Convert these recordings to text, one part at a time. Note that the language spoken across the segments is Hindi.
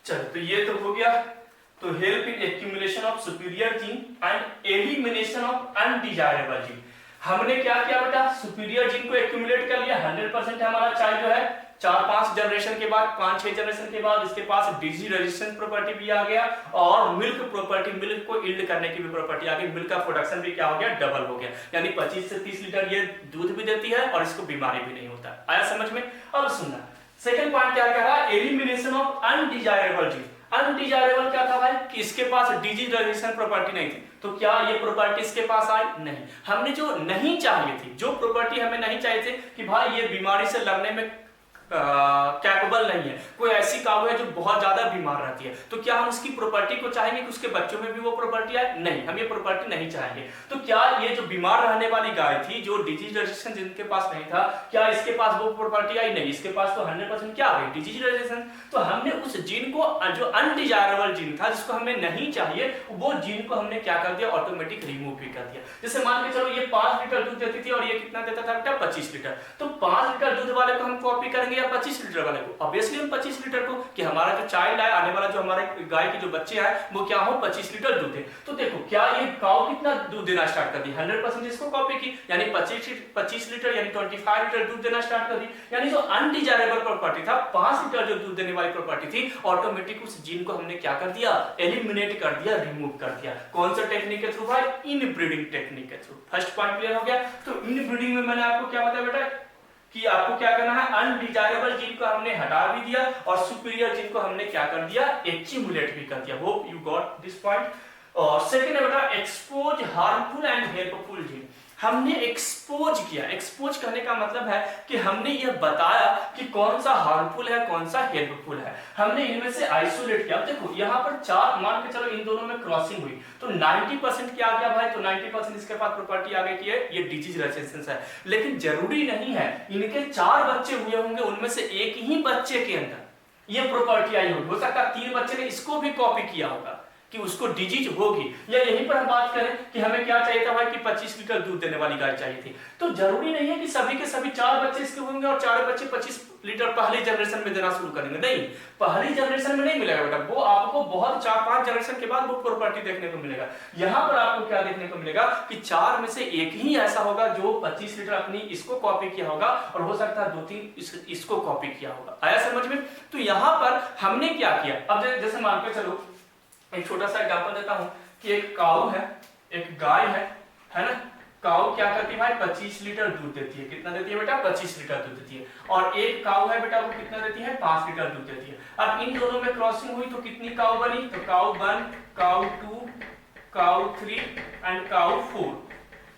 चलो तो ये तो हो गया। तो help in accumulation of superior gene and elimination of undesirable gene. हमने क्या किया बेटा, सुपीरियर जीन को एक्यूमुलेट कर लिया। 100% हमारा चाइल्ड जो है 4-5 जनरेशन के बाद, 5-6 जनरेशन के बाद इसके पास डिजीज रेजिस्टेंस प्रॉपर्टी भी आ गया और मिल्क प्रॉपर्टी, मिल्क को यील्ड करने की भी प्रॉपर्टी आ गई। मिल्क का प्रोडक्शन भी क्या हो गया, डबल हो गया। यानी 25 से 30 लीटर ये दूध भी देती है और इसको बीमारी भी नहीं होता। आया समझ में? अब सुनना, सेकंड पॉइंट क्या कह रहा है, elimination of undesirable gene. Undesirable क्या था भाई, कि इसके पास डिजीज रेजिस्टेंस प्रॉपर्टी नहीं थी। तो क्या ये प्रॉपर्टी इसके पास आई? नहीं। हमने जो नहीं चाहिए थी, जो प्रॉपर्टी हमें नहीं चाहिए थी कि भाई ये बीमारी से लड़ने में कैपेबल नहीं है, कोई ऐसी काऊ है जो बहुत ज्यादा बीमार रहती है, तो क्या हम उसकी प्रॉपर्टी को चाहेंगे कि उसके बच्चों में भी वो प्रॉपर्टी आए? नहीं, हम ये प्रॉपर्टी नहीं चाहेंगे। तो क्या ये जो बीमार रहने वाली गाय थी, जो डिजीज रेजिस्टेंस जिनके पास नहीं था, क्या इसके पास वो प्रॉपर्टी आई? नहीं, इसके पास तो 100% क्या आ गई, डिजीज रेजिस्टेंस। तो हमने उस जीन को, जो अनडिजायरेबल जीन था, जिसको हमें नहीं चाहिए, वो जीन को हमने क्या कर दिया, ऑटोमेटिक रिमूव भी कर दिया। जैसे मान के चलो ये 5 लीटर दूध देती थी और ये कितना देता था बेटा, 25 लीटर। तो 5 लीटर दूध वाले को हम कॉपी करेंगे 25 लीटर वाले को? ऑब्वियसली हम 25 लीटर को, कि हमारा जो चाइल्ड है, आने वाला जो हमारे गाय के जो बच्चे हैं, वो क्या हो, 25 लीटर दूध दे। तो देखो क्या ये काऊ कितना दूध देना स्टार्ट कर दी, 100% इसको कॉपी की, यानी 25 लीटर यानी 25 लीटर दूध देना स्टार्ट कर दी। यानी जो अनडिजायरेबल प्रॉपर्टी था, 5 लीटर जो दूध देने वाली प्रॉपर्टी थी, ऑटोमेटिक उस जीन को हमने क्या कर दिया, एलिमिनेट कर दिया, रिमूव कर दिया। कौन सा टेक्निक के थ्रू भाई, इनब्रीडिंग टेक्निक के थ्रू। फर्स्ट पॉइंट क्लियर हो गया। तो इनब्रीडिंग में मैंने आपको क्या बताया बेटा, कि आपको क्या करना है, अनडिजायरेबल जीन को हमने हटा भी दिया और सुपीरियर जीन को हमने क्या कर दिया, एक्यूमुलेट भी कर दिया। Hope you got this point. और सेकंड है बेटा, expose harmful and helpful gene. हमने एक्सपोज किया। एक्सपोज करने का मतलब है कि हमने यह बताया कि कौन सा हार्मफुल है, कौन सा हेल्पफुल है। हमने इनमें से आइसोलेट किया। देखो यहाँ पर 4, मान के चलो इन दोनों में क्रॉसिंग हुई तो 90% क्या आ गया भाई, तो 90% इसके पास प्रॉपर्टी आ गई कि ये डिजीज रेजिस्टेंस है। लेकिन जरूरी नहीं है, इनके 4 बच्चे हुए होंगे, उनमें से एक ही बच्चे के अंदर ये प्रॉपर्टी आई होगी। हो सकता है 3 बच्चे ने इसको भी कॉपी किया होगा कि उसको डिजीज होगी। या यहीं पर हम बात करें कि हमें क्या चाहिए था भाई, कि 25 लीटर दूध देने वाली गाय चाहिए थी। तो जरूरी नहीं है कि सभी के सभी 4 बच्चे इसके होंगे और 4 बच्चे 25 लीटर पहली जनरेशन में देना शुरू करेंगे। नहीं, पहली जनरेशन में नहीं मिलेगा बेटा, वो आपको बहुत 4-5 जनरेशन के बाद वो प्रॉपर्टी देखने को मिलेगा। यहाँ पर आपको क्या देखने को मिलेगा कि 4 में से एक ही ऐसा होगा जो 25 लीटर अपनी इसको कॉपी किया होगा और हो सकता है 2-3 इसको कॉपी किया होगा। आया समझ में? तो यहाँ पर हमने क्या किया, अब जैसे मान के चलो एक छोटा सा एग्जांपल देता हूं कि एक काऊ है, एक गाय है ना। काऊ क्या करती है भाई, 25 लीटर दूध देती है। कितना देती है बेटा, 25 लीटर दूध देती है। और एक काऊ है बेटा, वो कितना देती है, 5 लीटर दूध देती है। अब इन दोनों में क्रॉसिंग हुई तो कितनी काऊ बनी, तो काऊ 1, काऊ 2, काऊ 3 एंड काऊ 4।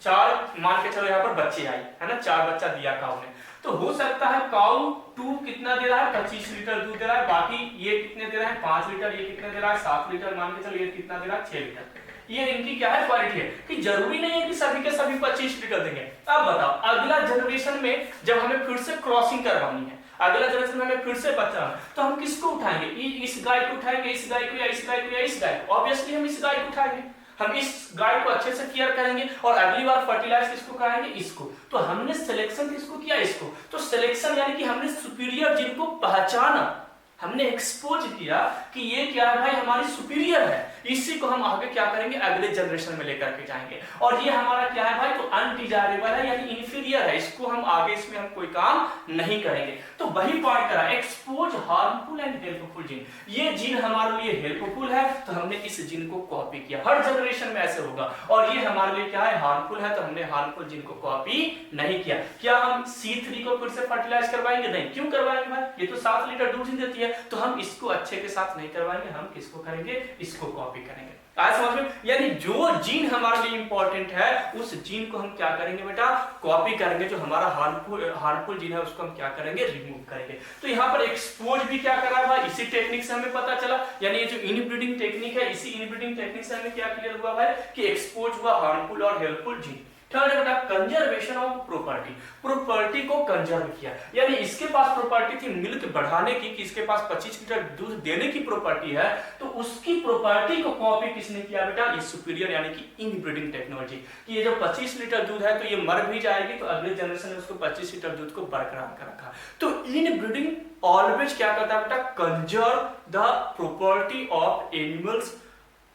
4 मान के चलो यहाँ पर बच्चे आई है ना, 4 बच्चा दिया काऊ ने। तो हो सकता है काऊ 2 कितना दे रहा है, 25 लीटर दूध दे रहा है। बाकी ये कितने दे रहा है, 5 लीटर। ये कितने दे रहा है, 7 लीटर। मान के चलो ये कितना दे रहा है, 6 लीटर। ये इनकी क्या है, क्वालिटी है। कि जरूरी नहीं है कि सभी के सभी 25 लीटर देंगे। अब बताओ, अगला जनरेशन में जब हमें फिर से क्रॉसिंग करवानी है, अगला जनरेशन में हमें फिर से बच्चा, तो हम किसको उठाएंगे, इस गाय को उठाएंगे, इस गाय को, या इस गाय को, या इस गाय को? ऑब्वियसली हम इस गाय को उठाएंगे। हम इस गाय को अच्छे से केयर करेंगे और अगली बार फर्टिलाइज किसको कराएंगे, इसको। तो हमने सिलेक्शन किसको किया, इसको। तो सिलेक्शन यानी कि हमने सुपीरियर जीन को पहचाना, हमने एक्सपोज किया कि ये क्या है भाई, हमारी सुपीरियर है। इसी को हम आगे क्या करेंगे, अगले जनरेशन में लेकर के जाएंगे। और ये हमारा क्या है भाई, तो अनडिजायरेबल है यानी इंफीरियर है, इसको हम आगे इसमें हम कोई काम नहीं करेंगे। तो वही पॉइंट करा, expose harmful and helpful gene. ये जीन हमारे लिए हेल्पफुल है तो हमने इस जीन को कॉपी किया। हर जनरेशन में ऐसे होगा। और ये हमारे लिए क्या है, हार्मफुल है, तो हमने हार्मफुल जीन को कॉपी नहीं किया। क्या हम C3 को फिर से फर्टिलाइज करवाएंगे? नहीं। क्यों करवाएंगे भाई, ये तो 7 लीटर दूध ही देती है। तो हम इसको अच्छे के साथ नहीं करवाएंगे, हम किसको करेंगे, इसको कॉपी करेंगे। आज समझ में? यानी जो जीन हमारे लिए इंपॉर्टेंट है उस जीन को हम क्या करेंगे बेटा, कॉपी करेंगे। जो हमारा हार्मफुल जीन है उसको हम क्या करेंगे, रिमूव करेंगे। तो यहाँ पर एक्सपोज भी क्या कर रहा है भाई, इसी टेक्निक से हमें पता चला। यानी ये जो इनब्रीडिंग टेक्निक है, इसी इनब्रीडिंग टेक्निक से हमें क्या क्लियर हुआ भाई, कि एक्सपोज हुआ हार्मफुल और हेल्पफुल जीन। थर्ड है बेटा कंजर्वेशन ऑफ प्रॉपर्टी, प्रॉपर्टी को कंजर्व किया, यानी इसके पास प्रॉपर्टी थी मिल्क बढ़ाने की, कि इसके पास 25 लीटर दूध देने की प्रॉपर्टी है, तो उसकी प्रॉपर्टी को कॉपी किसने किया बेटा, ये सुपीरियर यानी कि इनब्रीडिंग टेक्नोलॉजी, कि ये जो 25 लीटर दूध है तो ये मर भी जाएगी, तो अगले जनरेशन ने उसको 25 लीटर दूध को बरकरार कर रखा। तो इनब्रीडिंग ऑलवेज क्या करता है बेटा, conserve the property of animals,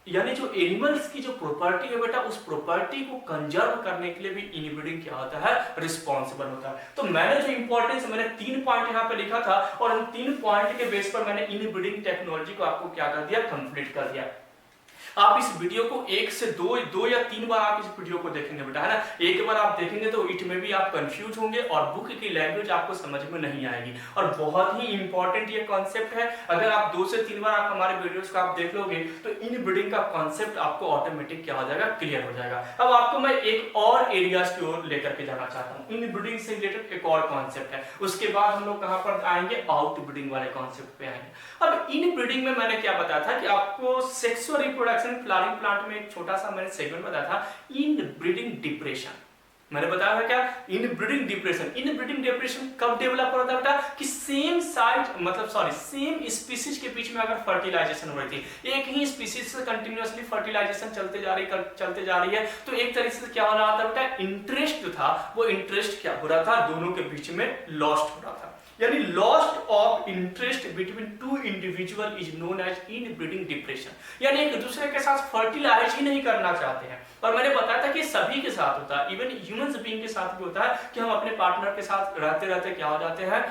यानी जो एनिमल्स की जो प्रॉपर्टी है बेटा, उस प्रॉपर्टी को कंजर्व करने के लिए भी इनब्रीडिंग क्या होता है, रिस्पॉन्सिबल होता है। तो मैंने जो इंपॉर्टेंस, मैंने 3 पॉइंट यहाँ पे लिखा था, और उन 3 पॉइंट के बेस पर मैंने इनब्रीडिंग टेक्नोलॉजी को आपको क्या कर दिया, कंप्लीट कर दिया। आप इस वीडियो को 1 से 2 या 3 बार आप इस वीडियो को देखेंगे बेटा, है ना। एक बार आप देखेंगे तो इट में भी आप कंफ्यूज होंगे और बुक की लैंग्वेज आपको समझ में नहीं आएगी, और बहुत ही इंपॉर्टेंट ये कॉन्सेप्ट है। अगर आप 2 से 3 बार आप हमारे वीडियोस को आप देख लोगे तो इनब्रीडिंग का कॉन्सेप्ट आपको ऑटोमेटिक क्या हो जाएगा, क्लियर हो जाएगा। अब आपको मैं एक और एरियाज की ओर लेकर के जाना चाहता हूँ। इनब्रीडिंग से रिलेटेड एक और कॉन्सेप्ट है, उसके बाद हम लोग कहां पर आएंगे, आउटब्रीडिंग वाले कॉन्सेप्ट पे आएंगे। अब इनब्रीडिंग में मैंने क्या बताया था कि आपको सेक्सुअल रिप्रोडक्शन फ्लावरिंग प्लांट में एक छोटा सा मैंने सेगमेंट बताया था, इनब्रीडिंग डिप्रेशन। मैंने बताया था क्या, इनब्रीडिंग डिप्रेशन। इनब्रीडिंग डिप्रेशन कब डेवलप होता है बेटा, कि सेम साइट सेम स्पीसीज के बीच में अगर फर्टिलाइजेशन हो रही थी, एक ही स्पीसीज से कंटिन्यूअसली फर्टिलाइजेशन चलते जा रही है, तो एक तरीके से क्या हो रहा था बेटा, इंटरेस्ट जो था वो इंटरेस्ट क्या हो रहा था, दोनों के बीच में लॉस्ट हो रहा था, यानी lost of interest between two individual is known as inbreeding depression, यानी एक दूसरे के साथ फर्टिलाइज ही नहीं करना चाहते हैं। और मैंने बताया था कि सभी के साथ होता है, इवन ह्यूमंस बीइंग के साथ भी होता है, कि हम अपने पार्टनर के साथ रहते रहते क्या हो जाते हैं,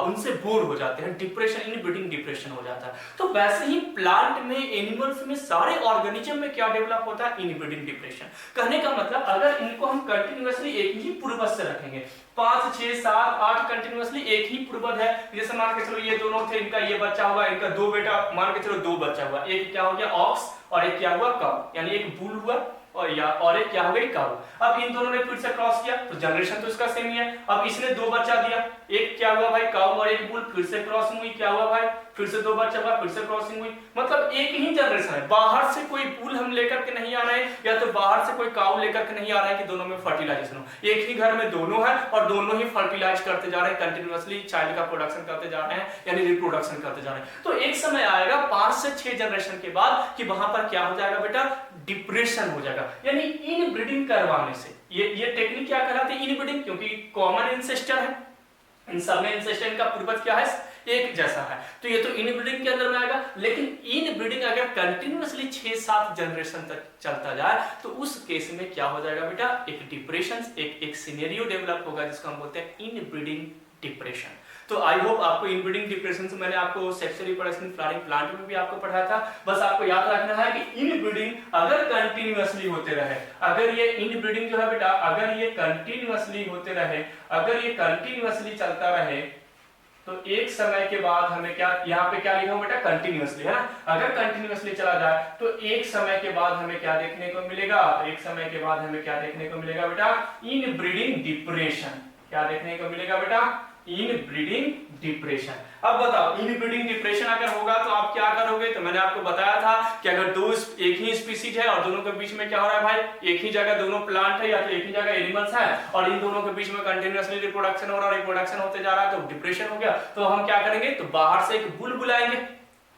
उनसे बोर हो जाते हैं, डिप्रेशन, इनब्रीडिंग डिप्रेशन हो जाता है। तो वैसे ही प्लांट में, एनिमल्स में, सारे ऑर्गेनिज्म में क्या डेवलप होता है, इनब्रीडिंग डिप्रेशन। कहने का मतलब अगर इनको हम कंटिन्यूअसली एक ही पूर्वज से रखेंगे, 5, 6, 7, 8 कंटिन्यूअसली एक ही पूर्वज है, जैसे मान के चलो ये दोनों थे, इनका ये बच्चा हुआ, इनका 2 बेटा, मान के चलो 2 बच्चा हुआ, एक क्या हो गया ऑक्स और एक क्या हुआ काउ, यानी एक बुल हुआ और एक क्या हो गई काऊ। अब इन दोनों ने फिर से क्रॉस किया तो जनरेशन तो इसका सेम ही है। अब इसने 2 बच्चा दिया, एक क्या हुआ भाई काऊ और एक बुल, फिर से क्रॉसिंग हुई, क्या हुआ भाई, फिर से 2 बच्चा हुआ, फिर से क्रॉसिंग हुई, मतलब एक ही जनरेशन है। बाहर से कोई बुल हम लेकर के नहीं आ रहे हैं, या तो बाहर से कोई काऊ लेकर के नहीं आ रहा है कि दोनों में फर्टिलाइजेशन हो, एक ही घर में दोनों है और दोनों ही फर्टिलाइज करते जा रहे हैं, कंटिन्यूअसली चाइल्ड का प्रोडक्शन करते जा रहे हैं, यानी रिप्रोडक्शन करते जा रहे हैं। तो एक समय आएगा 5 से 6 जनरेशन के बाद कि वहां पर क्या हो जाएगा बेटा, डिप्रेशन हो जाएगा, यानी इनब्रीडिंग करवाने से। ये टेक्निक क्या कहलाती है, इनब्रीडिंग, क्योंकि कॉमन इंसेस्टर है, इन सब में इंसेस्टर का पूर्वज क्या है, एक जैसा है, तो ये तो इनब्रीडिंग के अंदर में आएगा। लेकिन इनब्रीडिंग अगर कंटिन्यूअसली 6-7 जनरेशन तक चलता जाए तो उस केस में क्या हो जाएगा बेटा, एक डिप्रेशन, एक सिनेरियो डेवलप होगा जिसको हम बोलते हैं इनब्रीडिंग डिप्रेशन। तो आई होप आपको इनब्रीडिंग डिप्रेशन से मैंने आपको सेक्सुअल रिप्रोडक्शन फ्लावरिंग प्लांट में भी आपको पढ़ाया था। बस आपको याद रखना है कि इनब्रीडिंग अगर कंटिन्यूअसली होते रहे, अगर ये इनब्रीडिंग जो है बेटा, अगर ये कंटिन्यूअसली होते रहे, अगर ये कंटिन्यूअसली चलता रहे, तो एक समय के बाद हमें क्या, यहाँ पे क्या लिखा बेटा, कंटिन्यूअसली, है ना। अगर कंटिन्यूअसली चला जाए तो एक समय के बाद हमें क्या देखने को मिलेगा, एक समय के बाद हमें क्या देखने को मिलेगा बेटा, इनब्रीडिंग डिप्रेशन। क्या देखने को मिलेगा बेटा, इनब्रीडिंग डिप्रेशन। अब बताओ, इनब्रीडिंग डिप्रेशन अगर होगा तो आप क्या करोगे, तो मैंने आपको बताया था कि अगर एक ही स्पीसीज है और दोनों के बीच में क्या हो रहा है भाई, एक ही जगह दोनों प्लांट है या तो एक ही जगह एनिमल्स है और इन दोनों के बीच में कंटिन्यूअसली रिप्रोडक्शन हो रहा है, रिप्रोडक्शन होते जा रहा है, तो डिप्रेशन हो गया। तो हम क्या करेंगे, तो बाहर से एक बुल बुलाएंगे,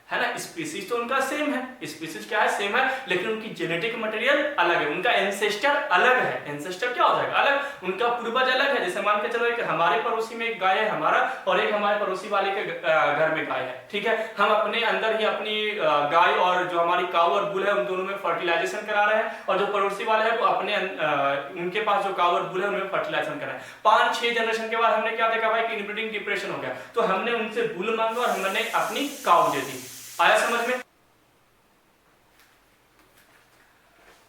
है ना। स्पीसीज तो उनका सेम है, स्पीसीज क्या है, सेम है, लेकिन उनकी जेनेटिक मटेरियल अलग है, उनका एंसेस्टर अलग है। एंसेस्टर क्या हो जाएगा, अलग, उनका पूर्वज अलग है। जैसे मान के चलो एक हमारे पड़ोसी में एक गाय है हमारा, और एक हमारे पड़ोसी वाले के घर में गाय है, ठीक है। हम अपने अंदर ही अपनी गाय और जो हमारी काऊ और बुल है उन दोनों में फर्टिलाइजेशन करा रहे हैं, और जो पड़ोसी वाले है वो अपने उनके पास जो काऊ और बुल है उनमें फर्टिलाइजेशन करा रहे हैं। 5-6 जनरेशन के बाद हमने क्या देखा भाई कि इनब्रीडिंग डिप्रेशन हो गया, तो हमने उनसे बुल मांगा और हमने अपनी काऊ दे दी। आया समझ में।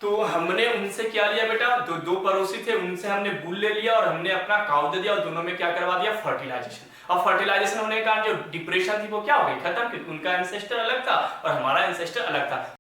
तो हमने उनसे क्या लिया बेटा, दो पड़ोसी थे, उनसे हमने बुल ले लिया और हमने अपना काऊ दे दिया और दोनों में क्या करवा दिया, फर्टिलाइजेशन। अब फर्टिलाइजेशन होने के कारण जो डिप्रेशन थी वो क्या हो गई, खत्म, क्योंकि उनका एंसेस्टर अलग था और हमारा एंसेस्टर अलग था।